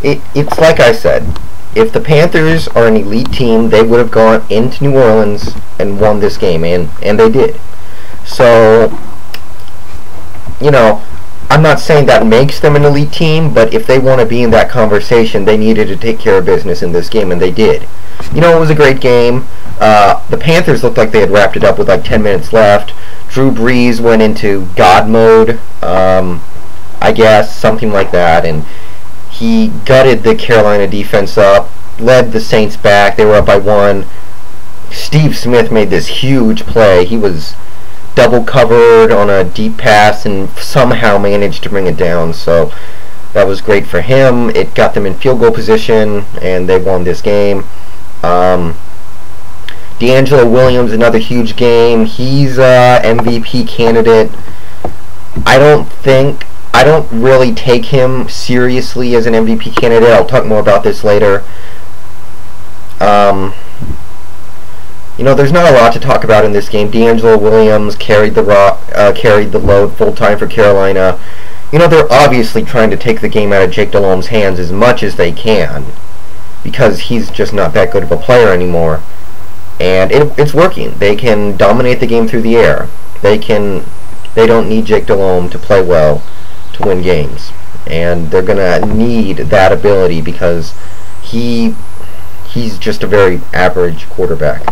It's like I said, if the Panthers are an elite team, they would have gone into New Orleans and won this game, and they did. So, you know, I'm not saying that makes them an elite team, but if they want to be in that conversation, they needed to take care of business in this game, and they did. You know, it was a great game. The Panthers looked like they had wrapped it up with like 10 minutes left. Drew Brees went into God mode, I guess, something like that, and he gutted the Carolina defense up, led the Saints back. They were up by 1. Steve Smith made this huge play. He was double covered on a deep pass and somehow managed to bring it down. So that was great for him. It got them in field goal position, and they won this game. D'Angelo Williams, another huge game. He's a MVP candidate. I don't really take him seriously as an MVP candidate. I'll talk more about this later. You know, there's not a lot to talk about in this game. D'Angelo Williams carried the load full time for Carolina. You know, they're obviously trying to take the game out of Jake Delhomme's hands as much as they can, because he's just not that good of a player anymore. And it's working. They can dominate the game through the air. They don't need Jake Delhomme to play well to win games, and they're gonna need that ability because he's just a very average quarterback.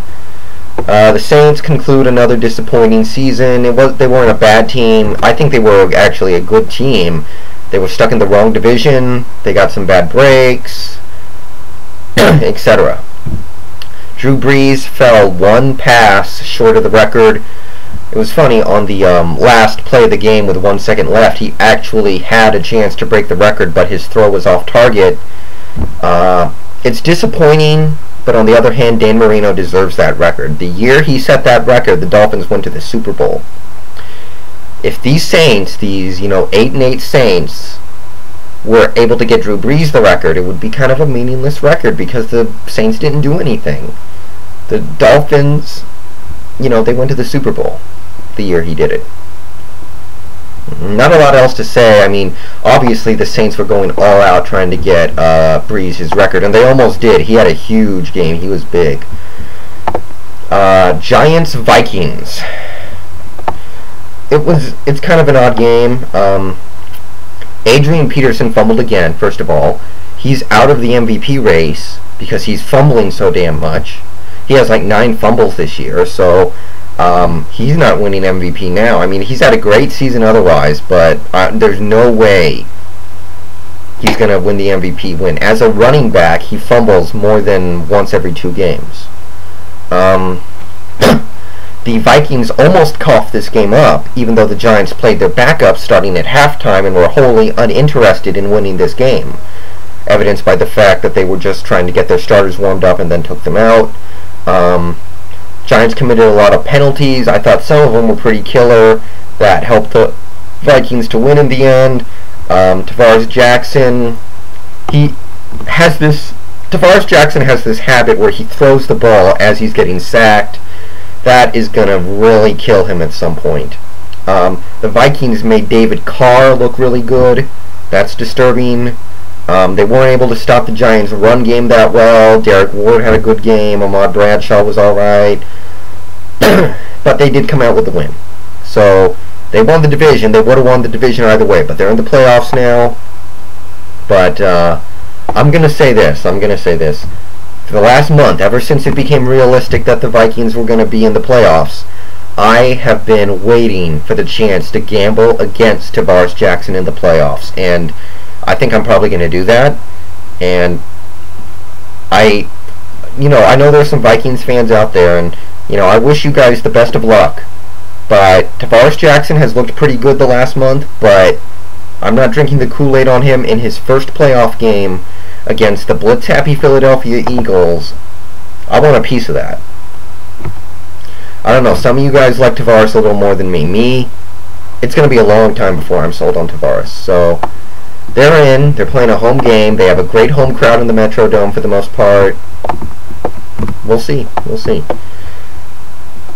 The Saints conclude another disappointing season. They weren't a bad team. I think they were actually a good team. They were stuck in the wrong division. They got some bad breaks, etc. Drew Brees fell 1 pass short of the record. It was funny, on the last play of the game with 1 second left, he actually had a chance to break the record, but his throw was off target. It's disappointing, but on the other hand, Dan Marino deserves that record. The year he set that record, the Dolphins went to the Super Bowl. If these Saints, 8-8 Saints, were able to get Drew Brees the record, it would be kind of a meaningless record because the Saints didn't do anything. The Dolphins, they went to the Super Bowl the year he did it. Not a lot else to say. I mean, obviously the Saints were going all out trying to get Brees his record, and they almost did. He had a huge game. He was big. Giants-Vikings. It's kind of an odd game. Adrian Peterson fumbled again, first of all. He's out of the MVP race because he's fumbling so damn much. He has like 9 fumbles this year, so he's not winning MVP now. I mean, he's had a great season otherwise, but there's no way he's going to win the MVP win. As a running back, he fumbles more than once every 2 games. The Vikings almost coughed this game up, even though the Giants played their backup starting at halftime and were wholly uninterested in winning this game, evidenced by the fact that they were just trying to get their starters warmed up and then took them out. Giants committed a lot of penalties. I thought some of them were pretty killer. That helped the Vikings to win in the end. Tavares Jackson has this habit where he throws the ball as he's getting sacked. That is going to really kill him at some point. The Vikings made David Carr look really good. That's disturbing. They weren't able to stop the Giants' run game that well. Derek Ward had a good game. Ahmad Bradshaw was alright. But they did come out with the win. So, they won the division. They would have won the division either way. But they're in the playoffs now. But I'm going to say this. For the last month, ever since it became realistic that the Vikings were going to be in the playoffs, I have been waiting for the chance to gamble against Tavares Jackson in the playoffs. And I think I'm probably going to do that. And I know there's some Vikings fans out there, and I wish you guys the best of luck. But Tavares Jackson has looked pretty good the last month, but I'm not drinking the Kool-Aid on him in his first playoff game against the blitz-happy Philadelphia Eagles. I want a piece of that. I don't know, some of you guys like Tavares a little more than me. It's going to be a long time before I'm sold on Tavares. So, they're playing a home game. They have a great home crowd in the Metrodome for the most part. We'll see.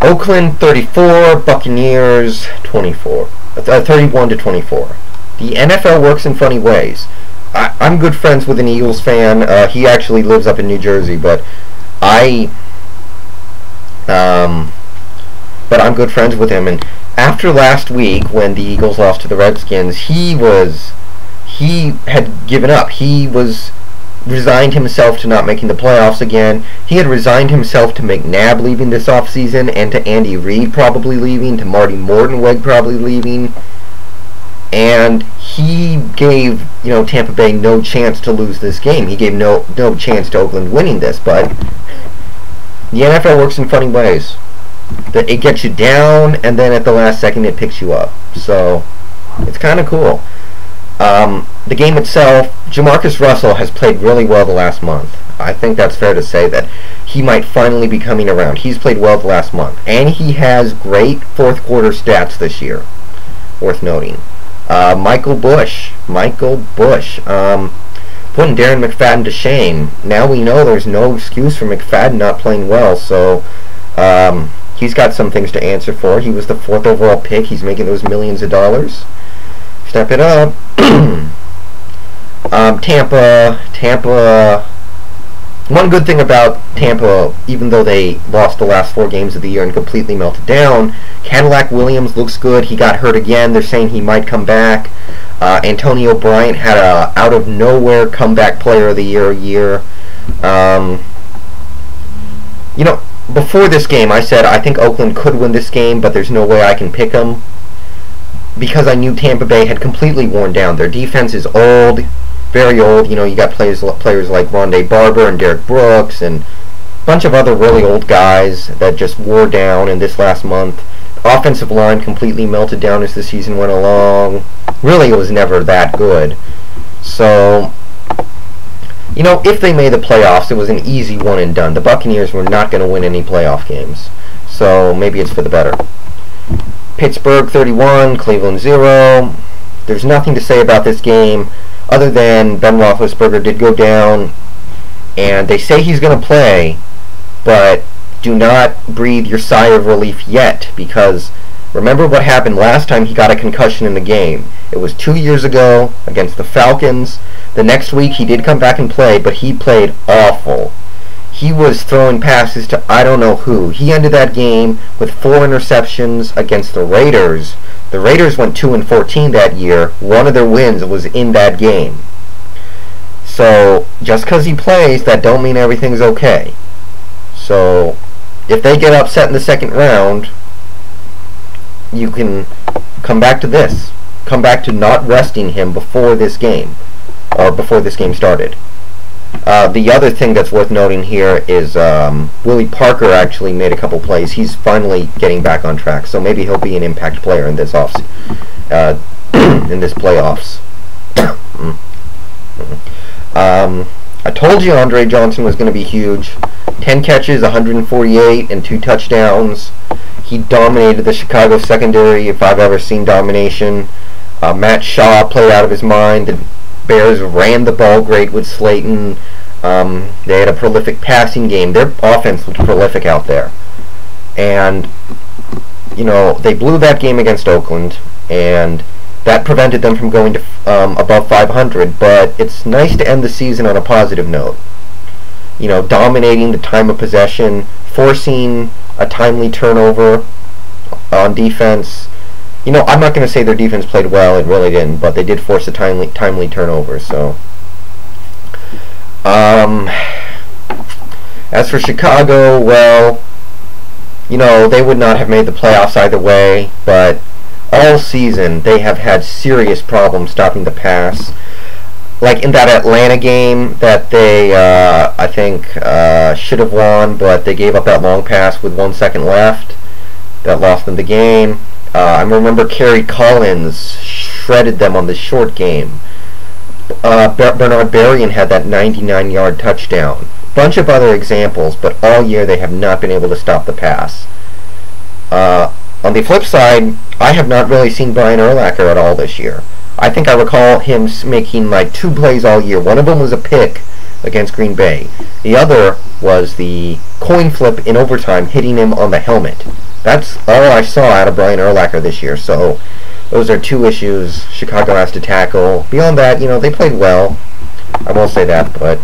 Oakland 34, Buccaneers 31-24. The NFL works in funny ways. I'm good friends with an Eagles fan. He actually lives up in New Jersey, but I'm good friends with him. And after last week, when the Eagles lost to the Redskins, he had given up. He was resigned himself to not making the playoffs again. He had resigned himself to McNabb leaving this offseason, and to Andy Reid probably leaving, to Marty Mortenweg probably leaving. And he gave, Tampa Bay no chance to lose this game. He gave no chance to Oakland winning this. But the NFL works in funny ways. It gets you down, and then at the last second it picks you up. So it's kind of cool. The game itself, Jamarcus Russell has played really well the last month. I think that's fair to say that he might finally be coming around. He's played well the last month. And he has great fourth quarter stats this year. Worth noting. Michael Bush, putting Darren McFadden to shame. Now we know there's no excuse for McFadden not playing well, so he's got some things to answer for. He was the 4th overall pick. He's making those millions of dollars. Step it up. Tampa. One good thing about Tampa, even though they lost the last 4 games of the year and completely melted down, Cadillac Williams looks good. He got hurt again. They're saying he might come back. Antonio Bryant had a out-of-nowhere comeback player of the year. Before this game, I said I think Oakland could win this game, but there's no way I can pick them, because I knew Tampa Bay had completely worn down. Their defense is old, very old. You got players like Rondé Barber and Derek Brooks and a bunch of other really old guys that just wore down in this last month. Offensive line completely melted down as the season went along. Really, it was never that good. So, if they made the playoffs, it was an easy one and done. The Buccaneers were not going to win any playoff games. So, maybe it's for the better. Pittsburgh 31, Cleveland 0. There's nothing to say about this game other than Ben Roethlisberger did go down, and they say he's going to play, but do not breathe your sigh of relief yet, because remember what happened last time he got a concussion in the game. It was 2 years ago against the Falcons. The next week he did come back and play, but he played awful. He was throwing passes to I don't know who. He ended that game with 4 interceptions against the Raiders. The Raiders went 2-14 that year. One of their wins was in that game. So just because he plays, that don't mean everything's okay. So if they get upset in the second round, you can come back to this. Come back to not resting him before this game, or before this game started. The other thing that's worth noting here is Willie Parker actually made a couple plays. He's finally getting back on track, so maybe he'll be an impact player in this in this playoffs. I told you Andre Johnson was going to be huge. 10 catches, 148, and 2 touchdowns. He dominated the Chicago secondary if I've ever seen domination. Matt Shaw played out of his mind. The Bears ran the ball great with Slayton. They had a prolific passing game. Their offense was prolific out there. And, they blew that game against Oakland, and that prevented them from going to above 500, but it's nice to end the season on a positive note. Dominating the time of possession, forcing a timely turnover on defense. I'm not going to say their defense played well, it really didn't, but they did force a timely turnover, so. As for Chicago, well, they would not have made the playoffs either way, but all season they have had serious problems stopping the pass. Like in that Atlanta game that they, I think, should have won, but they gave up that long pass with 1 second left. That lost them the game. I remember Kerry Collins shredded them on the short game. Bernard Berrien had that 99-yard touchdown. Bunch of other examples, but all year they have not been able to stop the pass. On the flip side, I have not really seen Brian Urlacher at all this year. I think I recall him making like 2 plays all year. One of them was a pick against Green Bay. The other was the coin flip in overtime hitting him on the helmet. That's all I saw out of Brian Urlacher this year. So Those are two issues Chicago has to tackle. Beyond that, they played well. I will say that, but